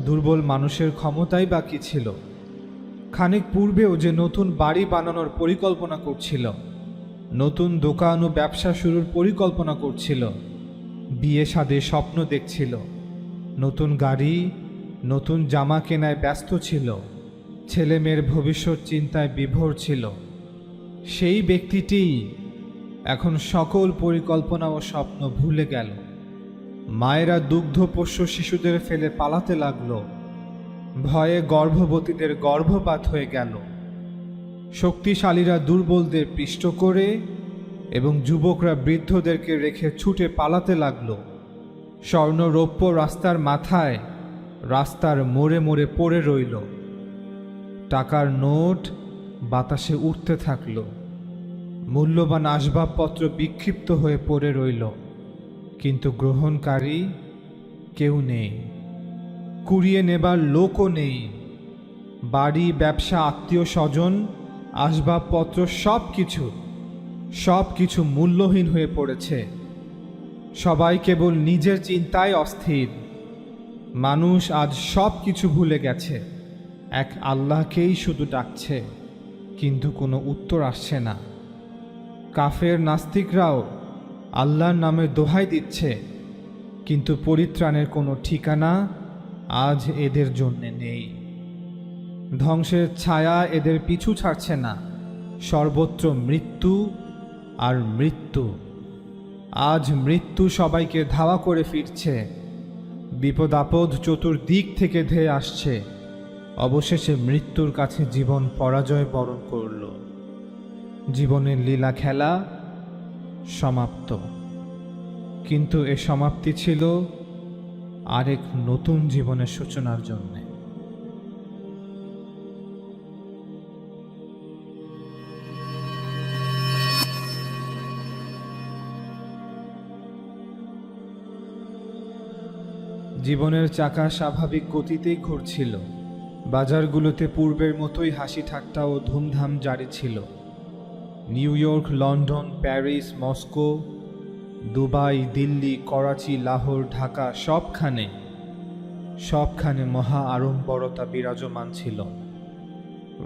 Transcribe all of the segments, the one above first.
দুর্বল মানুষের ক্ষমতাই বা কি ছিল? খানিক পূর্বেও যে নতুন বাড়ি বানানোর পরিকল্পনা করছিল, নতুন দোকান ও ব্যবসা শুরুর পরিকল্পনা করছিল, বিয়ে শাদীর স্বপ্ন দেখছিল, নতুন গাড়ি নতুন জামা কেনায় ব্যস্ত ছিল, ছেলে মেয়ের ভবিষ্যৎ চিন্তায় বিভোর ছিল, সেই ব্যক্তিটি এখন সকল পরিকল্পনা ও স্বপ্ন ভুলে গেল। মায়েরা দুগ্ধপোষ্য শিশুদের ফেলে পালাতে লাগলো, ভয়ে গর্ভবতীদের গর্ভপাত হয়ে গেল। শক্তিশালীরা দুর্বলদের পিষ্ট করে এবং যুবকরা বৃদ্ধদেরকে রেখে ছুটে পালাতে লাগলো। স্বর্ণ রৌপ্য রাস্তার মাথায়, রাস্তার মোড়ে মোড়ে পড়ে রইল। টাকার নোট বাতাসে উঠতে থাকল। মূল্যবান আসবাবপত্র বিক্ষিপ্ত হয়ে পড়ে রইল, কিন্তু গ্রহণকারী কেউ নেই, কুড়িয়ে নেবার লোকও নেই। বাড়ি, ব্যবসা, আত্মীয় স্বজন, আসবাবপত্র সব কিছু মূল্যহীন হয়ে পড়েছে। সবাই কেবল নিজের চিন্তায় অস্থির। মানুষ আজ সব কিছু ভুলে গেছে, এক আল্লাহকেই শুধু ডাকছে, কিন্তু কোনো উত্তর আসছে না। কাফের নাস্তিকরাও আল্লাহর নামে দোহাই দিচ্ছে, কিন্তু পরিত্রাণের কোনো ঠিকানা আজ এদের জন্য নেই। ধ্বংসের ছায়া এদের পিছু ছাড়ছে না, সর্বত্র মৃত্যু আর মৃত্যু। আজ মৃত্যু সবাইকে ধাওয়া করে ফিরছে, বিপদ আপদ চতুর্দিক থেকে ধেয়ে আসছে। অবশেষে মৃত্যুর কাছে জীবন পরাজয় বরণ করল। জীবনের লীলা খেলা সমাপ্ত, কিন্তু এ সমাপ্তি ছিল আরেক নতুন জীবনের সূচনার জন্য। জীবনের চাকা স্বাভাবিক গতিতেই ঘুরছিল। বাজারগুলোতে পূর্বের মতোই হাসি ঠাট্টা ও ধুমধাম জারি ছিল। New York, London, Paris, Moscow, Dubai, Delhi, Karachi, Lahore, Dhaka, সবখানে মহা আড়ম্বরতা বিরাজমান ছিল।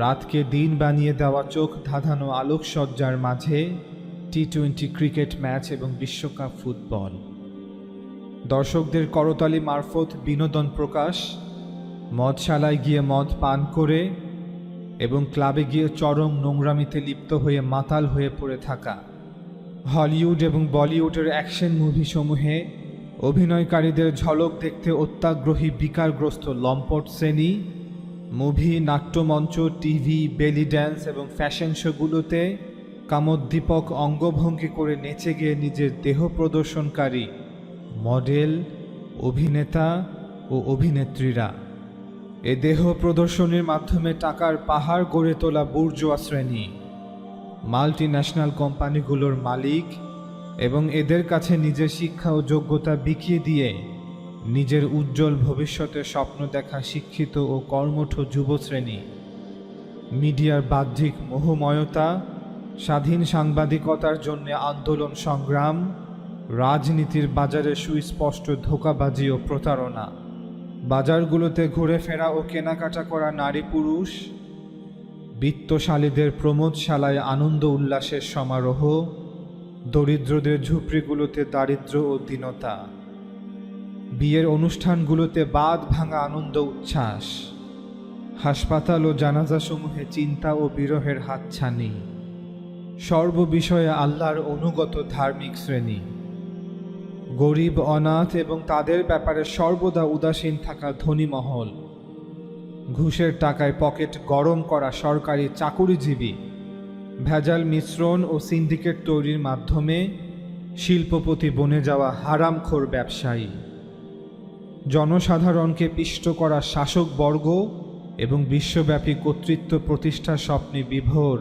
রাতকে দিন বানিয়ে দেওয়া চোখ ধাঁধানো আলোকসজ্জার মাঝে টি-20 ক্রিকেট ম্যাচ এবং বিশ্বকাপ ফুটবল। দর্শকদের করতালি মারফত বিনোদন প্রকাশ, মদশালায় গিয়ে মদ পান করে এবং ক্লাবে গিয়ে চরম নোংরামিতে লিপ্ত হয়ে মাতাল হয়ে পড়ে থাকা। হলিউড এবং বলিউডের অ্যাকশন মুভি সমূহে অভিনয়কারীদের ঝলক দেখতে অত্যাগ্রহী বিকারগ্রস্ত লম্পট শ্রেণী মুভি, নাট্যমঞ্চ, টিভি, বেলি ড্যান্স এবং ফ্যাশন শোগুলোতে কামোদ্দীপক অঙ্গভঙ্গি করে নেচে গিয়ে নিজের দেহ প্রদর্শনকারী মডেল, অভিনেতা ও অভিনেত্রীরা। এ দেহ প্রদর্শনীর মাধ্যমে টাকার পাহাড় গড়ে তোলা বুর্জোয়া শ্রেণী, মাল্টি ন্যাশনাল কোম্পানিগুলোর মালিক এবং এদের কাছে নিজের শিক্ষা ও যোগ্যতা বিকিয়ে দিয়ে নিজের উজ্জ্বল ভবিষ্যতের স্বপ্ন দেখা শিক্ষিত ও কর্মঠ যুবশ্রেণী, মিডিয়ার বাহ্যিক মোহময়তা, স্বাধীন সাংবাদিকতার জন্য আন্দোলন সংগ্রাম, রাজনীতির বাজারে সুস্পষ্ট ধোঁকাবাজি ও প্রতারণা, বাজারগুলোতে ঘুরে ফেরা ও কেনাকাটা করা নারী পুরুষ, বিত্তশালীদের প্রমোদশালায় আনন্দ উল্লাসের সমারোহ, দরিদ্রদের ঝুপড়িগুলোতে দারিদ্র্য ও দীনতা, বিয়ের অনুষ্ঠানগুলোতে বাঁধ ভাঙা আনন্দ উচ্ছ্বাস, হাসপাতাল ও জানাজাসমূহে চিন্তা ও বিরহের হাতছানি, সর্ববিষয়ে আল্লাহর অনুগত ধার্মিক শ্রেণী, গরিব, অনাথ এবং তাদের ব্যাপারে সর্বদা উদাসীন থাকা ধনী মহল, ঘুষের টাকায় পকেট গরম করা সরকারি চাকুরিজীবী, ভেজাল মিশ্রণ ও সিন্ডিকেট তৈরির মাধ্যমে শিল্পপতি বনে যাওয়া হারামখোর ব্যবসায়ী, জনসাধারণকে পিষ্ট করা শাসকবর্গ এবং বিশ্বব্যাপী কর্তৃত্ব প্রতিষ্ঠার স্বপ্নে বিভোর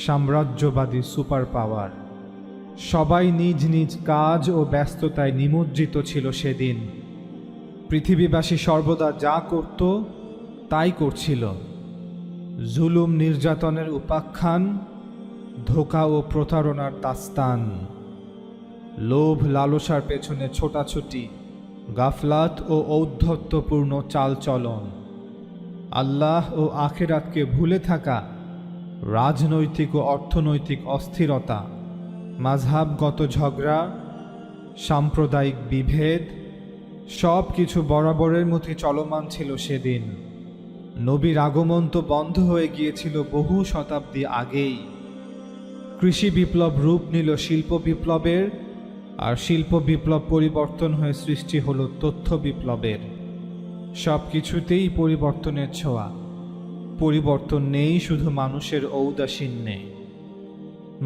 সাম্রাজ্যবাদী সুপার পাওয়ার। সবাই নিজ নিজ কাজ ও ব্যস্ততায় নিমজ্জিত ছিল সেদিন। পৃথিবীবাসী সর্বদা যা করত তাই করছিল। জুলুম নির্যাতনের উপাখ্যান, ধোঁকা ও প্রতারণার দাস্তান, লোভ লালসার পেছনে ছোটাছুটি, গাফলাত ও ঔদ্ধত্যপূর্ণ চালচলন, আল্লাহ ও আখিরাতকে ভুলে থাকা, রাজনৈতিক ও অর্থনৈতিক অস্থিরতা, মাযহাবগত ঝগড়া, সাম্প্রদায়িক বিভেদ, সব কিছু বরাবরের মতো চলমান ছিল সেদিন। নবীর আগমন তো বন্ধ হয়ে গিয়েছিল বহু শতাব্দী আগেই। কৃষি বিপ্লব রূপ নিল শিল্প বিপ্লবের, আর শিল্প বিপ্লব পরিবর্তন হয়ে সৃষ্টি হলো তথ্য বিপ্লবের। সব কিছুতেই পরিবর্তনের ছোঁয়া। পরিবর্তন নেই শুধু মানুষের ঔদাসীন্যে।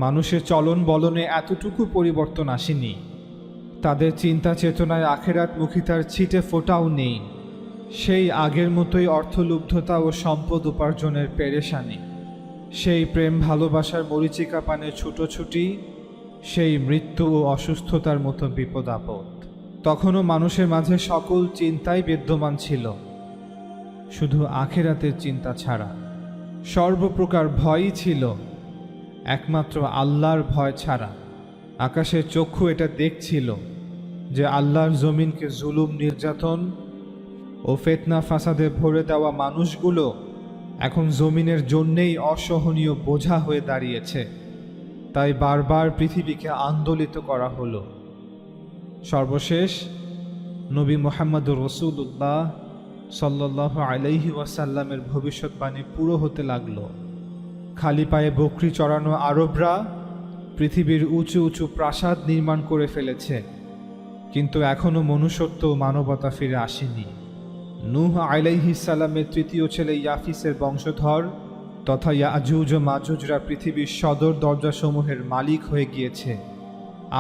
মানুষের চলন বলনে এতটুকু পরিবর্তন আসেনি। তাদের চিন্তা চেতনায় আখেরাতমুখিতার ছিটে ফোঁটাও নেই। সেই আগের মতোই অর্থলুব্ধতা ও সম্পদ উপার্জনের পেরেশানি, সেই প্রেম ভালোবাসার মরীচিকা পানে ছুটোছুটি, সেই মৃত্যু ও অসুস্থতার মতো বিপদ আপদ। তখনও মানুষের মাঝে সকল চিন্তাই বিদ্যমান ছিল, শুধু আখেরাতের চিন্তা ছাড়া। সর্বপ্রকার ভয়ই ছিল, একমাত্র আল্লাহর ভয় ছাড়া। আকাশের চক্ষু এটা দেখছিল যে আল্লাহর জমিনকে জুলুম, নির্যাতন ও ফিতনা ফাসাদে ভরে দেওয়া মানুষগুলো এখন জমিনের জন্যেই অসহনীয় বোঝা হয়ে দাঁড়িয়েছে। তাই বারবার পৃথিবীকে আন্দোলিত করা হলো। সর্বশেষ নবী মুহাম্মদুর রাসূলুল্লাহ সাল্লাল্লাহু আলাইহি ওয়াসাল্লামের ভবিষ্যৎবাণী পুরো হতে লাগলো। খালি পায়ে বকরি চড়ানো আরবরা পৃথিবীর উঁচু উঁচু প্রাসাদ নির্মাণ করে ফেলেছে, কিন্তু এখনও মনুষ্যত্ব ও মানবতা ফিরে আসেনি। নূহ আলাইহিস সালামের তৃতীয় ছেলে ইয়াফিসের বংশধর তথা ইয়াজুজ ও মাজুজরা পৃথিবীর সদর দরজাসমূহের মালিক হয়ে গিয়েছে।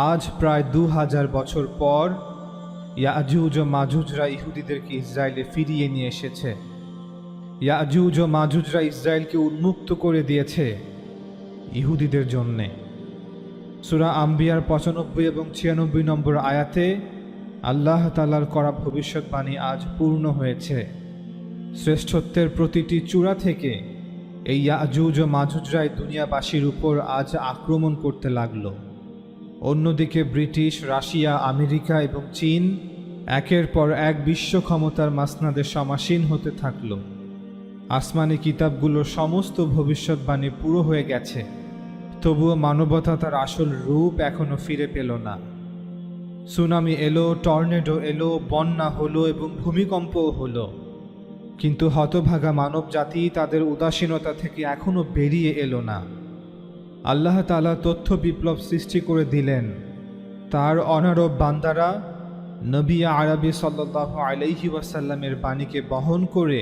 আজ প্রায় 2000 বছর পর ইয়াজুজ ও মাজুজরা ইহুদিদেরকে ইসরায়েলে ফিরিয়ে নিয়ে এসেছে। ইয়াজুজ ও মাজুজরা ইসরায়েলকে উন্মুক্ত করে দিয়েছে ইহুদিদের জন্যে। সূরা আম্বিয়ার 95 এবং 96 নম্বর আয়াতে আল্লাহ তাআলার করা ভবিষ্যৎবাণী আজ পূর্ণ হয়েছে। শ্রেষ্ঠত্বের প্রতিটি চূড়া থেকে এই ইয়াজুজ ও মাজুজরাই দুনিয়াবাসীর উপর আজ আক্রমণ করতে লাগল। অন্যদিকে ব্রিটিশ, রাশিয়া, আমেরিকা এবং চীন একের পর এক বিশ্ব ক্ষমতার মাসনাদে সমাসীন হতে থাকল। আসমানি কিতাবগুলোর সমস্ত ভবিষ্যৎবাণী পুরো হয়ে গেছে, তবুও মানবতা তার আসল রূপ এখনো ফিরে পেল না। সুনামি এলো, টর্নেডো এলো, বন্যা হলো এবং ভূমিকম্পও হলো, কিন্তু হতভাগা মানব জাতি তাদের উদাসীনতা থেকে এখনো বেরিয়ে এলো না। আল্লাহ তাআলা তথ্য বিপ্লব সৃষ্টি করে দিলেন। তার অনারব বান্দারা নবী আরবি সাল্লাল্লাহু আলাইহি ওয়াসাল্লামের বাণীকে বহন করে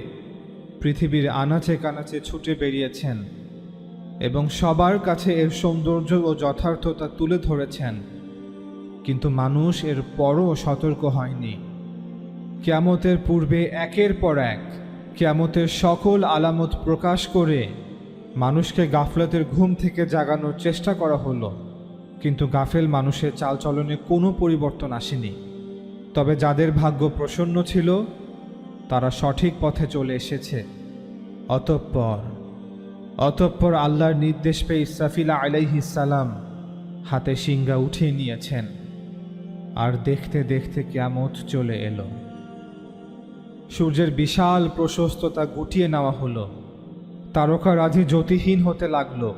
পৃথিবীর আনাচে কানাচে ছুটে বেরিয়েছেন এবং সবার কাছে এর সৌন্দর্য ও যথার্থতা তুলে ধরেছেন, কিন্তু মানুষ এর পরও সতর্ক হয়নি। কিয়ামতের পূর্বে একের পর এক কিয়ামতের সকল আলামত প্রকাশ করে মানুষকে গাফলতের ঘুম থেকে জাগানোর চেষ্টা করা হলো, কিন্তু গাফেল মানুষের চালচলনে কোনো পরিবর্তন আসেনি। তবে যাদের ভাগ্য প্রসন্ন ছিল তারা সঠিক পথে চলে এসেছে। অতঃপর আল্লাহর নির্দেশ পেয়ে ইসরাফিল আলাইহিস সালাম হাতে শিঙ্গা উঠিয়ে নিয়েছেন, আর দেখতে দেখতে কিয়ামত চলে এলো। সূর্যের বিশাল প্রশস্ততা গুটিয়ে নেওয়া হলো, তারকারাজি জ্যোতিহীন হতে লাগলো।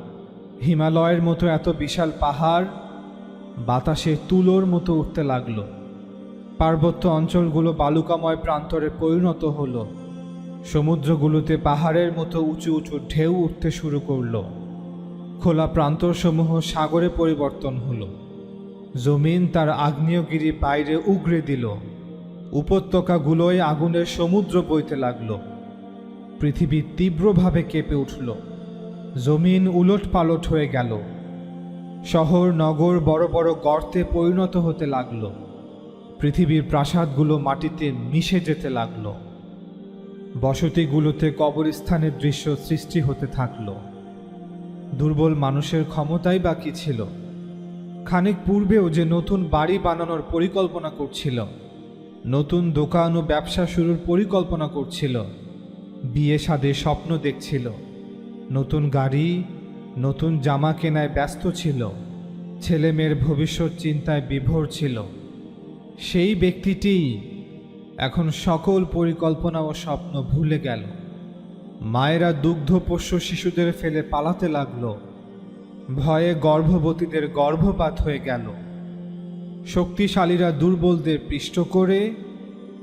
হিমালয়ের মতো এত বিশাল পাহাড় বাতাসে তুলোর মতো উঠতে লাগলো। পার্বত্য অঞ্চলগুলো বালুকাময় প্রান্তরে পরিণত হলো। সমুদ্রগুলোতে পাহাড়ের মতো উঁচু উঁচু ঢেউ উঠতে শুরু করলো। খোলা প্রান্তরসমূহ সাগরে পরিবর্তন হলো। জমিন তার আগ্নেয়গিরি বাইরে উগরে দিল। উপত্যকাগুলোয় আগুনের সমুদ্র বইতে লাগলো। পৃথিবী তীব্রভাবে কেঁপে উঠল। জমিন উলট পালট হয়ে গেল। শহর নগর বড় বড় গর্তে পরিণত হতে লাগলো। পৃথিবীর প্রাসাদগুলো মাটিতে মিশে যেতে লাগলো। বসতিগুলোতে কবরস্থানের দৃশ্য সৃষ্টি হতে থাকলো। দুর্বল মানুষের ক্ষমতাই বা কি ছিল? খানিক পূর্বেও যে নতুন বাড়ি বানানোর পরিকল্পনা করছিল, নতুন দোকান ও ব্যবসা শুরুর পরিকল্পনা করছিল, বিয়ে শাদীর স্বপ্ন দেখছিল, নতুন গাড়ি, নতুন জামা কেনায় ব্যস্ত ছিল, ছেলে মেয়ের ভবিষ্যৎ চিন্তায় বিভোর ছিল, সেই ব্যক্তিটি এখন সকল পরিকল্পনা ও স্বপ্ন ভুলে গেল। মায়েরা দুগ্ধপোষ্য শিশুদের ফেলে পালাতে লাগলো। ভয়ে গর্ভবতীদের গর্ভপাত হয়ে গেল। শক্তিশালীরা দুর্বলদের পিষ্ট করে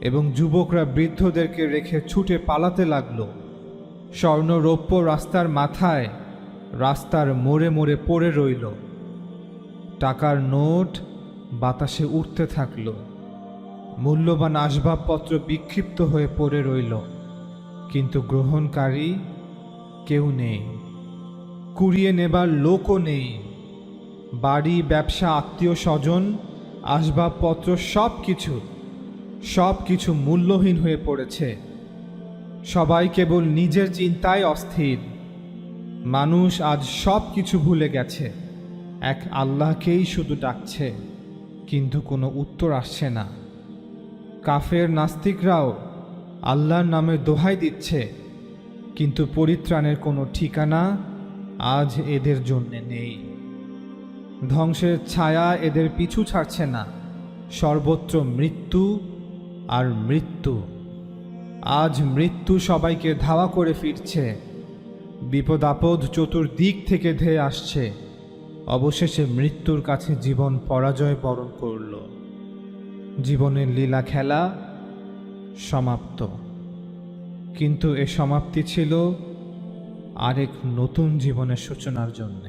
এবং যুবকরা বৃদ্ধদেরকে রেখে ছুটে পালাতে লাগলো। স্বর্ণ রৌপ্য রাস্তার মাথায়, রাস্তার মোড়ে মোড়ে পড়ে রইল। টাকার নোট বাতাসে উঠতে থাকল। মূল্যবান আসবাবপত্র বিক্ষিপ্ত হয়ে পড়ে রইল, কিন্তু গ্রহণকারী কেউ নেই, কুড়িয়ে নেবার লোকও নেই। বাড়ি, ব্যবসা, আত্মীয় স্বজন, আসবাবপত্র সব কিছু মূল্যহীন হয়ে পড়েছে। সবাই কেবল নিজের চিন্তায় অস্থির। মানুষ আজ সব কিছু ভুলে গেছে, এক আল্লাহকেই শুধু ডাকছে, কিন্তু কোনো উত্তর আসছে না। কাফের নাস্তিকরাও আল্লাহর নামে দোহাই দিচ্ছে, কিন্তু পরিত্রাণের কোনো ঠিকানা আজ এদের জন্য নেই। ধ্বংসের ছায়া এদের পিছু ছাড়ছে না, সর্বত্র মৃত্যু আর মৃত্যু। আজ মৃত্যু সবাইকে ধাওয়া করে ফিরছে। বিপদ আপদ চতুর্দিক থেকে ধেয়ে আসছে। অবশেষে মৃত্যুর কাছে জীবন পরাজয় বরণ করল। জীবনের লীলা খেলা সমাপ্ত, কিন্তু এ সমাপ্তি ছিল আরেক নতুন জীবনের সূচনার জন্য।